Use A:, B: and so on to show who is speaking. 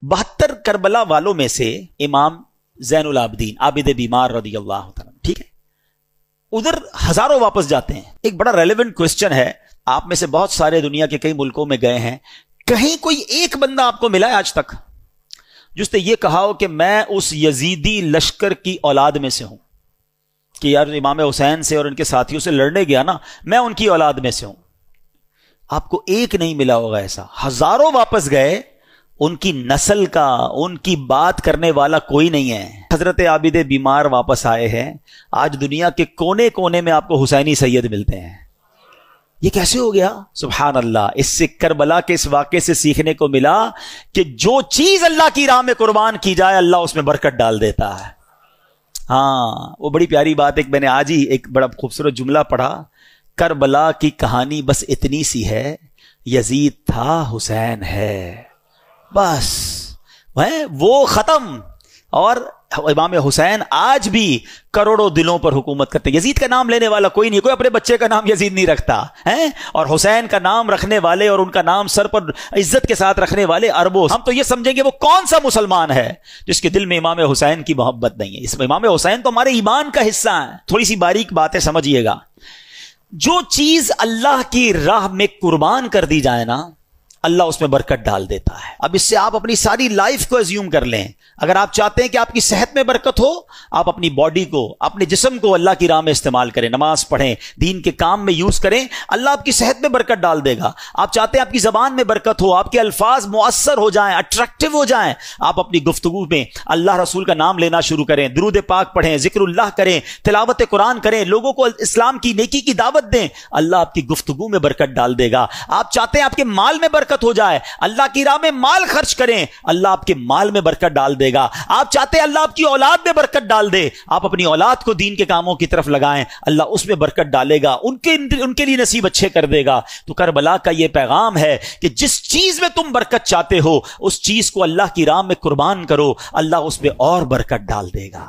A: 72 Karbala वालों में से इमाम ज़ैनुल आबिदीन आबिद बीमार रज़ी अल्लाह तआला, ठीक है, उधर हजारों वापस जाते हैं। एक बड़ा रेलेवेंट क्वेश्चन है, आप में से बहुत सारे दुनिया के कई मुल्कों में गए हैं, कहीं कोई एक बंदा आपको मिला है आज तक जिसने ये कहा हो कि मैं उस यजीदी लश्कर की औलाद में से हूं, कि यार इमाम हुसैन से और उनके साथियों से लड़ने गया ना, मैं उनकी औलाद में से हूं? आपको एक नहीं मिला होगा ऐसा। हजारों वापस गए, उनकी नस्ल का, उनकी बात करने वाला कोई नहीं है। हजरत आबिद बीमार वापस आए हैं, आज दुनिया के कोने कोने में आपको हुसैनी सैयद मिलते हैं। ये कैसे हो गया? सुभान अल्लाह। इससे करबला के इस वाक़े से सीखने को मिला कि जो चीज अल्लाह की राह में कुर्बान की जाए अल्लाह उसमें बरकत डाल देता है। हाँ, वो बड़ी प्यारी बात, एक मैंने आज ही एक बड़ा खूबसूरत जुमला पढ़ा, करबला की कहानी बस इतनी सी है, यजीद था हुसैन है, बस वो खत्म। और इमाम हुसैन आज भी करोड़ों दिलों पर हुकूमत करते हैं। यजीद का नाम लेने वाला कोई नहीं, कोई अपने बच्चे का नाम यजीद नहीं रखता है, और हुसैन का नाम रखने वाले और उनका नाम सर पर इज्जत के साथ रखने वाले अरबों। हम तो ये समझेंगे वो कौन सा मुसलमान है जिसके दिल में इमाम हुसैन की मोहब्बत नहीं है। इस इमाम हुसैन तो हमारे ईमान का हिस्सा है। थोड़ी सी बारीक बातें समझिएगा, जो चीज अल्लाह की राह में कुर्बान कर दी जाए ना, अल्लाह उसमें बरकत डाल देता है। अब इससे आप अपनी सारी लाइफ को अज्यूम कर लें। अगर आप चाहते हैं कि आपकी सेहत में बरकत हो, आप अपनी बॉडी को, अपने जिस्म को अल्लाह की राह में इस्तेमाल करें, नमाज पढ़ें, दीन के काम में यूज करें, अल्लाह आपकी सेहत में बरकत डाल देगा। आप चाहते हैं आपकी जबान में बरकत हो, आपके अल्फाज मुअस्सर हो जाएं, अट्रैक्टिव हो जाएं, आप अपनी गुफ्तगू में अल्लाह रसूल का नाम लेना शुरू करें, दुरूद पाक पढ़ें, जिक्रुल्लाह करें, तिलावत कुरान करें, लोगों को इस्लाम की नेकी की दावत दें, अल्लाह आपकी गुफ्तगू में बरकत डाल देगा। आप चाहते हैं आपके माल में बरकत हो जाए, अल्लाह की राह में माल खर्च करें, अल्लाह आपके माल में बरकत डाल देगा। आप चाहते हैं अल्लाह आपकी औलाद में बरकत डाल दे, आप अपनी औलाद को दीन के कामों की तरफ लगाएं, अल्लाह उसमें बरकत डालेगा, उनके लिए नसीब अच्छे कर देगा। तो करबला का यह पैगाम है कि जिस चीज में तुम बरकत चाहते हो उस चीज को अल्लाह की राह में कुर्बान करो, अल्लाह उसमें और बरकत डाल देगा।